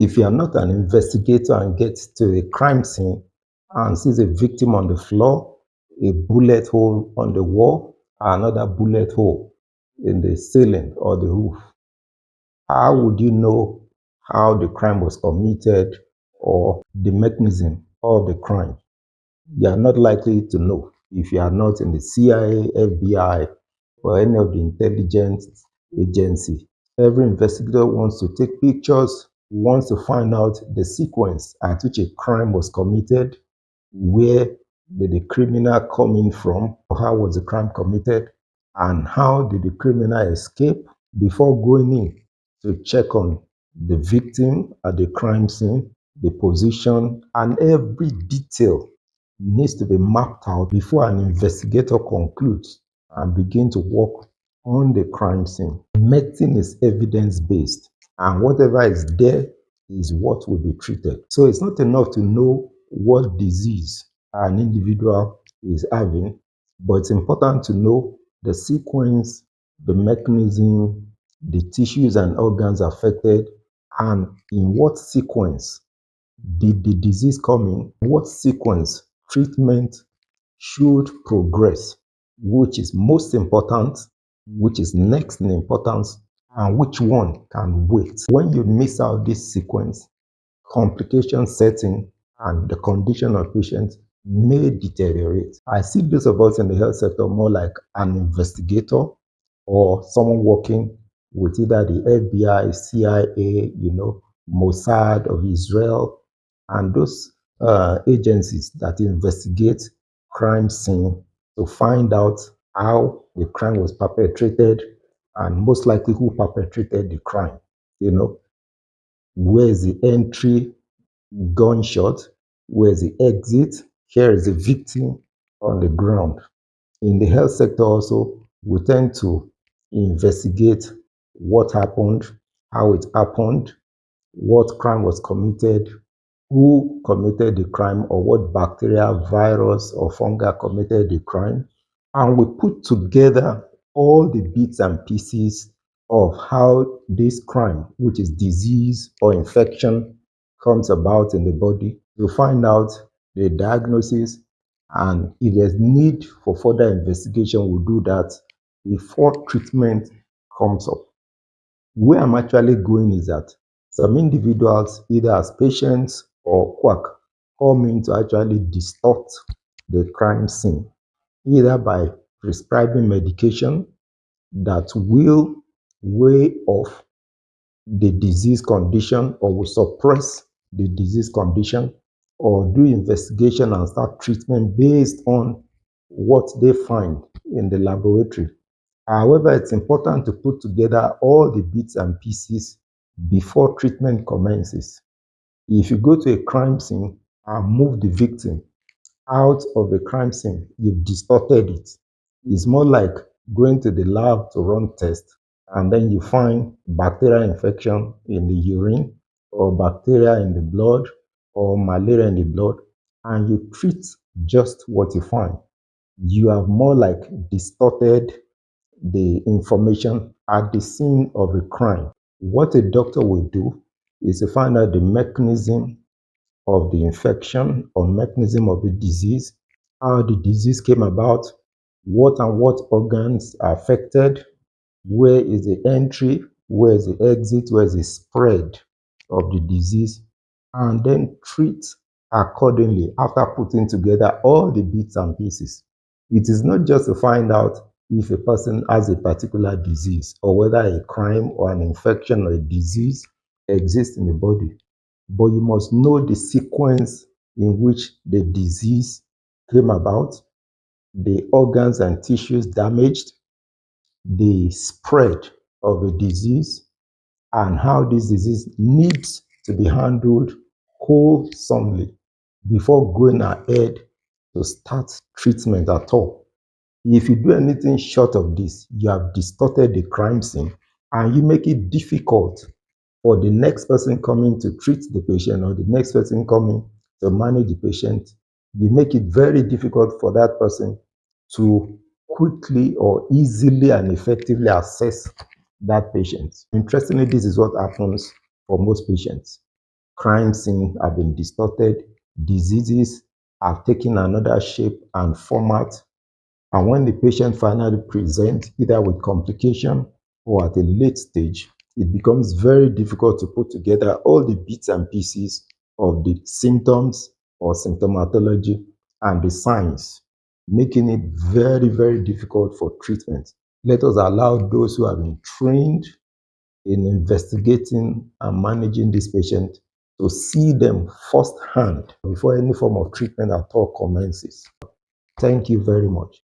If you are not an investigator and get to a crime scene and sees a victim on the floor, a bullet hole on the wall, another bullet hole in the ceiling or the roof, how would you know how the crime was committed or the mechanism of the crime? You are not likely to know if you are not in the CIA, FBI, or any of the intelligence agency. Every investigator wants to take pictures, wants to find out the sequence at which a crime was committed, where did the criminal come in from, how was the crime committed, and how did the criminal escape before going in to check on the victim at the crime scene, the position, and every detail needs to be mapped out before an investigator concludes and begin to work on the crime scene. Medicine is evidence-based, and whatever is there is what will be treated. So it's not enough to know what disease an individual is having, but it's important to know the sequence, the mechanism, the tissues and organs affected, and in what sequence did the disease come in, what sequence treatment should progress, which is most important, which is next in importance, and which one can wait. When you miss out this sequence, complication setting and the condition of patients may deteriorate. I see those of us in the health sector more like an investigator or someone working with either the FBI, CIA, Mossad of Israel, and those agencies that investigate crime scene to find out how the crime was perpetrated and most likely who perpetrated the crime. Where is the entry gunshot? Where is the exit? Here is the victim on the ground. In the health sector also, we tend to investigate what happened, how it happened, what crime was committed, who committed the crime, or what bacteria, virus, or fungi committed the crime. And we put together all the bits and pieces of how this crime, which is disease or infection, comes about in the body to find out the diagnosis. And if there's need for further investigation, we'll do that before treatment comes up. Where I'm actually going is that some individuals, either as patients or quack, come in to actually distort the crime scene, either by prescribing medication that will weigh off the disease condition or will suppress the disease condition, or do investigation and start treatment based on what they find in the laboratory. However, it's important to put together all the bits and pieces before treatment commences. If you go to a crime scene and move the victim out of the crime scene, you've distorted it. It's more like going to the lab to run tests and then you find bacterial infection in the urine or bacteria in the blood or malaria in the blood, and you treat just what you find. You have more like distorted the information at the scene of a crime. What a doctor will do is to find out the mechanism of the infection or mechanism of the disease, how the disease came about, what and what organs are affected, where is the entry, where is the exit, where is the spread of the disease, and then treat accordingly after putting together all the bits and pieces. It is not just to find out if a person has a particular disease or whether a crime or an infection or a disease exists in the body, but you must know the sequence in which the disease came about, the organs and tissues damaged, the spread of the disease, and how this disease needs to be handled wholesomely before going ahead to start treatment at all. If you do anything short of this, you have distorted the crime scene and you make it difficult for the next person coming to treat the patient or the next person coming to manage the patient. You make it very difficult for that person to quickly or easily and effectively assess that patient. Interestingly, this is what happens for most patients. crime scenes have been distorted, diseases have taken another shape and format, and when the patient finally presents, either with complication or at a late stage, it becomes very difficult to put together all the bits and pieces of the symptoms or symptomatology and the signs, making it very, very difficult for treatment. Let us allow those who have been trained in investigating and managing this patient to see them firsthand before any form of treatment at all commences. Thank you very much.